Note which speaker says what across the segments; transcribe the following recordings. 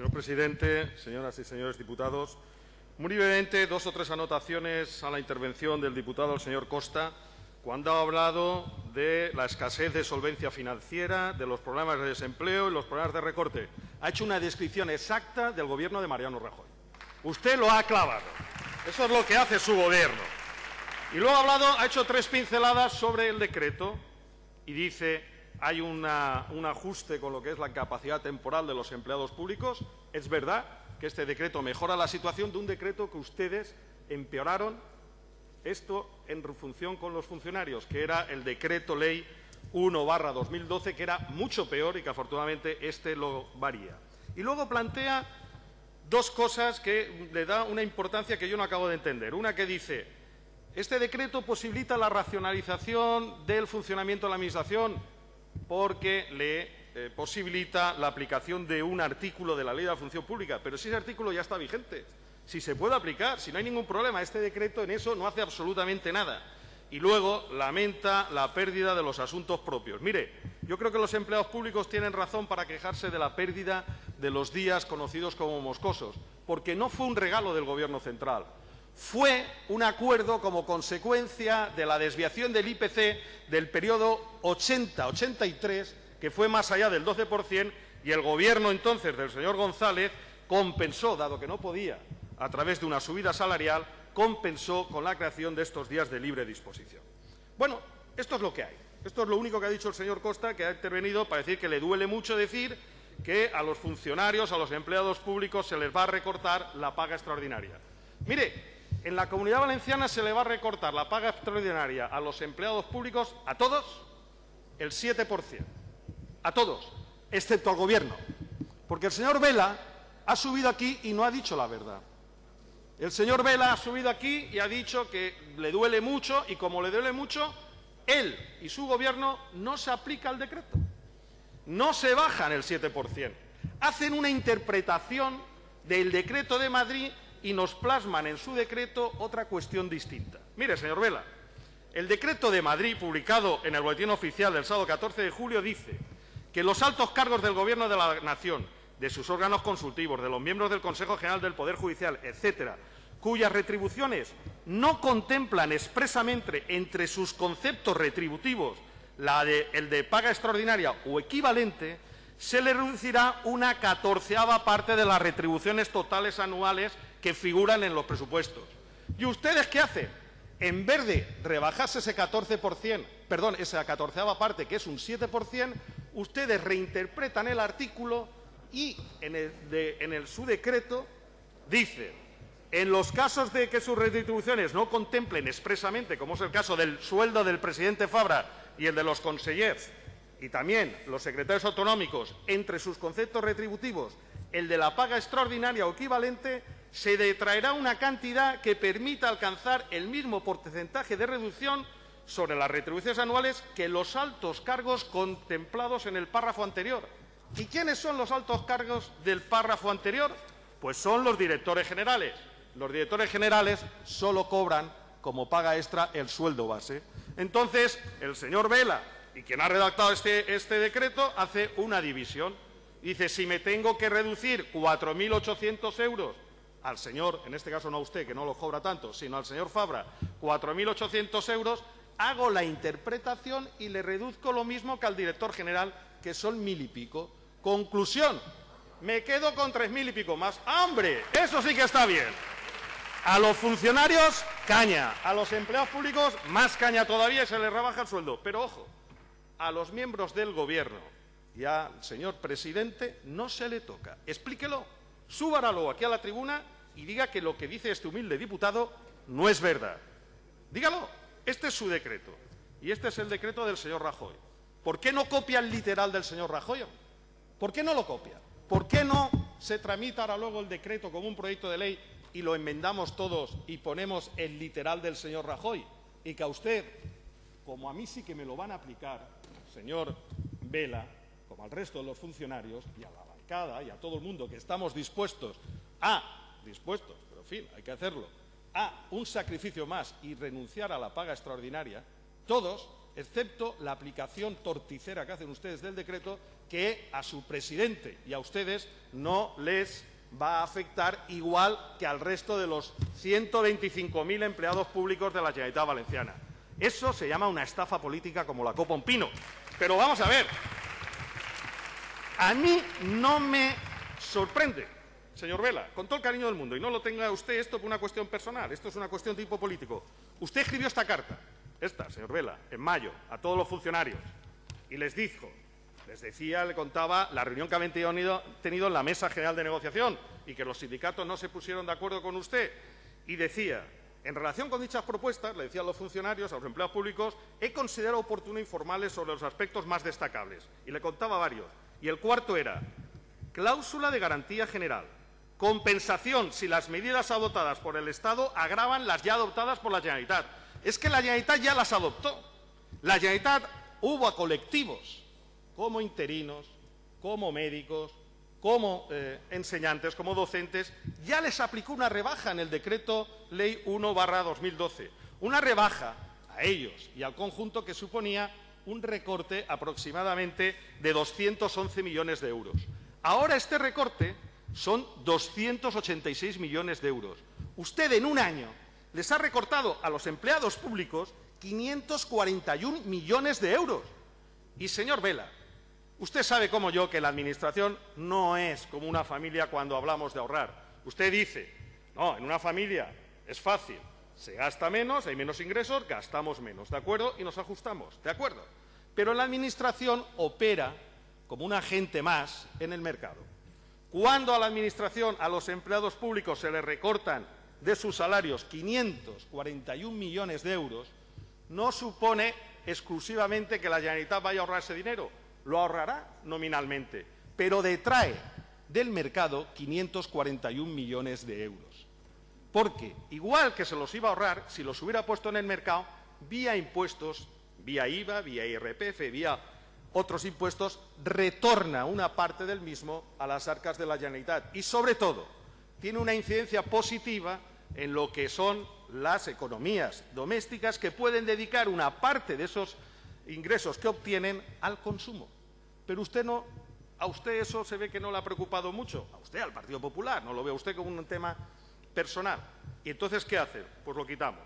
Speaker 1: Señor presidente, señoras y señores diputados, muy brevemente, dos o tres anotaciones a la intervención del diputado, el señor Costa, cuando ha hablado de la escasez de solvencia financiera, de los problemas de desempleo y los problemas de recorte. Ha hecho una descripción exacta del gobierno de Mariano Rajoy. Usted lo ha clavado. Eso es lo que hace su gobierno. Y luego ha hecho tres pinceladas sobre el decreto y dice: hay un ajuste con lo que es la capacidad temporal de los empleados públicos. Es verdad que este decreto mejora la situación de un decreto que ustedes empeoraron, esto en función con los funcionarios, que era el decreto ley 1/2012, que era mucho peor y que afortunadamente este lo varía. Y luego plantea dos cosas que le da una importancia que yo no acabo de entender. Una que dice: este decreto posibilita la racionalización del funcionamiento de la Administración porque le posibilita la aplicación de un artículo de la Ley de la Función Pública. Pero si ese artículo ya está vigente, si se puede aplicar, si no hay ningún problema, este decreto en eso no hace absolutamente nada. Y luego lamenta la pérdida de los asuntos propios. Mire, yo creo que los empleados públicos tienen razón para quejarse de la pérdida de los días conocidos como moscosos, porque no fue un regalo del Gobierno central. Fue un acuerdo como consecuencia de la desviación del IPC del periodo 80-83, que fue más allá del 12%, y el Gobierno entonces del señor González compensó, dado que no podía, a través de una subida salarial, compensó con la creación de estos días de libre disposición. Bueno, esto es lo que hay. Esto es lo único que ha dicho el señor Costa, que ha intervenido para decir que le duele mucho decir que a los funcionarios, a los empleados públicos, se les va a recortar la paga extraordinaria. Mire, en la Comunidad Valenciana se le va a recortar la paga extraordinaria a los empleados públicos, a todos, el 7%. A todos, excepto al Gobierno. Porque el señor Vela ha subido aquí y no ha dicho la verdad. El señor Vela ha subido aquí y ha dicho que le duele mucho, y como le duele mucho, él y su Gobierno no se aplica el decreto. No se bajan el 7%. Hacen una interpretación del decreto de Madrid y nos plasman en su decreto otra cuestión distinta. Mire, señor Vela, el decreto de Madrid, publicado en el Boletín Oficial del sábado 14 de julio, dice que los altos cargos del Gobierno de la Nación, de sus órganos consultivos, de los miembros del Consejo General del Poder Judicial, etcétera, cuyas retribuciones no contemplan expresamente entre sus conceptos retributivos el de paga extraordinaria o equivalente, se le reducirá una 14ª parte de las retribuciones totales anuales que figuran en los presupuestos. ¿Y ustedes qué hacen? En vez de rebajarse ese 14%, perdón, esa 14ª parte, que es un 7%, ustedes reinterpretan el artículo y en su decreto dice: en los casos de que sus retribuciones no contemplen expresamente, como es el caso del sueldo del presidente Fabra y el de los consellers, y también los secretarios autonómicos, entre sus conceptos retributivos, el de la paga extraordinaria o equivalente, se detraerá una cantidad que permita alcanzar el mismo porcentaje de reducción sobre las retribuciones anuales que los altos cargos contemplados en el párrafo anterior. ¿Y quiénes son los altos cargos del párrafo anterior? Pues son los directores generales. Los directores generales solo cobran como paga extra el sueldo base. Entonces, el señor Vela y quien ha redactado este decreto hace una división. Dice: si me tengo que reducir 4.800 euros al señor, en este caso no a usted, que no lo cobra tanto, sino al señor Fabra, 4.800 euros, hago la interpretación y le reduzco lo mismo que al director general, que son 1.000 y pico. Conclusión: me quedo con 3.000 y pico más. ¡Hombre! Eso sí que está bien. A los funcionarios, caña. A los empleados públicos, más caña todavía, y se les rebaja el sueldo. Pero ojo, a los miembros del Gobierno y al señor presidente no se le toca. Explíquelo, súbalo aquí a la tribuna y diga que lo que dice este humilde diputado no es verdad. Dígalo. Este es su decreto y este es el decreto del señor Rajoy. ¿Por qué no copia el literal del señor Rajoy? ¿Por qué no lo copia? ¿Por qué no se tramita ahora luego el decreto como un proyecto de ley y lo enmendamos todos y ponemos el literal del señor Rajoy? Y que a usted, como a mí sí que me lo van a aplicar, señor Vela, como al resto de los funcionarios y a la bancada y a todo el mundo que estamos dispuestos, pero en fin, hay que hacerlo, a un sacrificio más y renunciar a la paga extraordinaria, todos, excepto la aplicación torticera que hacen ustedes del decreto, que a su presidente y a ustedes no les va a afectar igual que al resto de los 125.000 empleados públicos de la Generalitat Valenciana. Eso se llama una estafa política como la copa un pino. Pero vamos a ver, a mí no me sorprende, señor Vela, con todo el cariño del mundo, y no lo tenga usted esto por una cuestión personal, esto es una cuestión de tipo político. Usted escribió esta carta, señor Vela, en mayo, a todos los funcionarios, y les dijo, le contaba la reunión que habían tenido en la Mesa General de Negociación y que los sindicatos no se pusieron de acuerdo con usted. Y decía, en relación con dichas propuestas, le decía a los funcionarios, a los empleados públicos, he considerado oportuno informarles sobre los aspectos más destacables. Y le contaba varios. Y el cuarto era, cláusula de garantía general, compensación si las medidas adoptadas por el Estado agravan las ya adoptadas por la Generalitat. Es que la Generalitat ya las adoptó. La Generalitat hubo a colectivos como interinos, como médicos, como enseñantes, como docentes, ya les aplicó una rebaja en el Decreto Ley 1/2012. Una rebaja a ellos y al conjunto que suponía un recorte aproximadamente de 211 millones de euros. Ahora este recorte son 286 millones de euros. Usted en un año les ha recortado a los empleados públicos 541 millones de euros. Y, señor Vela, usted sabe como yo que la Administración no es como una familia cuando hablamos de ahorrar. Usted dice, no, en una familia es fácil, se gasta menos, hay menos ingresos, gastamos menos, ¿de acuerdo? Y nos ajustamos, ¿de acuerdo? Pero la Administración opera como un agente más en el mercado. Cuando a la Administración, a los empleados públicos, se les recortan de sus salarios 541 millones de euros, no supone exclusivamente que la Generalitat vaya a ahorrar ese dinero. Lo ahorrará nominalmente, pero detrae del mercado 541 millones de euros. Porque, igual que se los iba a ahorrar, si los hubiera puesto en el mercado, vía impuestos, vía IVA, vía IRPF, vía otros impuestos, retorna una parte del mismo a las arcas de la Generalitat. Y, sobre todo, tiene una incidencia positiva en lo que son las economías domésticas, que pueden dedicar una parte de esos ingresos que obtienen al consumo. Pero a usted eso se ve que no le ha preocupado mucho. A usted, al Partido Popular, no lo ve a usted como un tema personal. ¿Y entonces qué hace? Pues lo quitamos.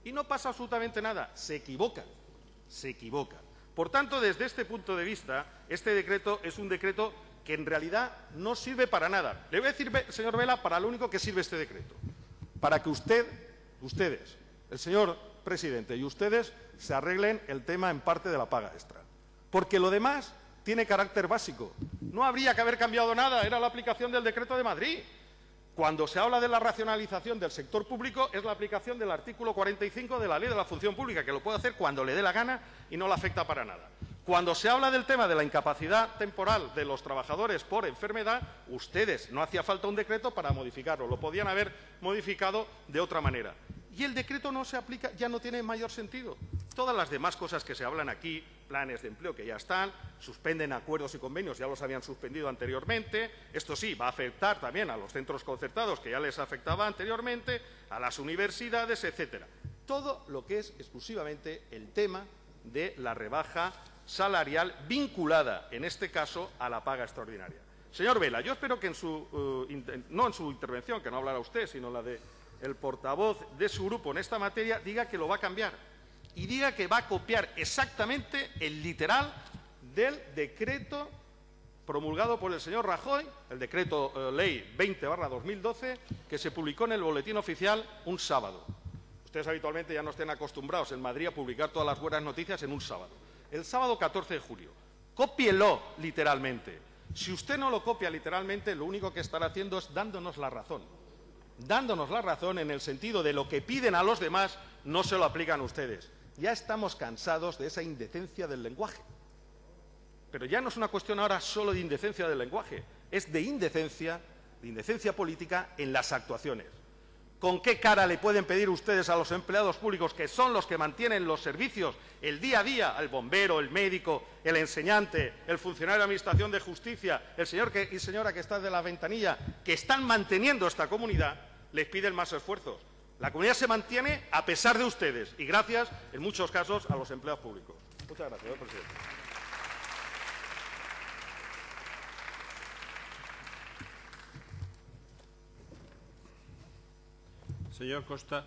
Speaker 1: Y no pasa absolutamente nada. Se equivocan. Se equivocan. Por tanto, desde este punto de vista, este decreto es un decreto que en realidad no sirve para nada. Le voy a decir, señor Vela, para lo único que sirve este decreto. Para que ustedes, el señor presidente y ustedes se arreglen el tema en parte de la paga extra. Porque lo demás tiene carácter básico. No habría que haber cambiado nada, era la aplicación del Decreto de Madrid. Cuando se habla de la racionalización del sector público, es la aplicación del artículo 45 de la Ley de la Función Pública, que lo puede hacer cuando le dé la gana y no le afecta para nada. Cuando se habla del tema de la incapacidad temporal de los trabajadores por enfermedad, ustedes no hacía falta un decreto para modificarlo, lo podían haber modificado de otra manera. Y el decreto no se aplica, ya no tiene mayor sentido. Todas las demás cosas que se hablan aquí, planes de empleo que ya están, suspenden acuerdos y convenios, ya los habían suspendido anteriormente. Esto sí, va a afectar también a los centros concertados, que ya les afectaba anteriormente, a las universidades, etcétera. Todo lo que es exclusivamente el tema de la rebaja salarial vinculada, en este caso, a la paga extraordinaria. Señor Vela, yo espero que no en su intervención, que no hablará usted, sino la del portavoz de su grupo en esta materia, diga que lo va a cambiar y diga que va a copiar exactamente el literal del decreto promulgado por el señor Rajoy, el decreto ley 20/2012, que se publicó en el Boletín Oficial un sábado. Ustedes habitualmente ya no estén acostumbrados en Madrid a publicar todas las buenas noticias en un sábado. El sábado 14 de julio. Cópielo literalmente. Si usted no lo copia literalmente, lo único que estará haciendo es dándonos la razón. Dándonos la razón en el sentido de lo que piden a los demás, no se lo aplican ustedes. Ya estamos cansados de esa indecencia del lenguaje. Pero ya no es una cuestión ahora solo de indecencia del lenguaje, es de indecencia política en las actuaciones. ¿Con qué cara le pueden pedir ustedes a los empleados públicos, que son los que mantienen los servicios el día a día, al bombero, el médico, el enseñante, el funcionario de Administración de Justicia, el señor y señora que está de la ventanilla, que están manteniendo esta comunidad, les piden más esfuerzos? La comunidad se mantiene a pesar de ustedes y gracias, en muchos casos, a los empleados públicos. Muchas gracias, señor presidente.
Speaker 2: Señor Costa.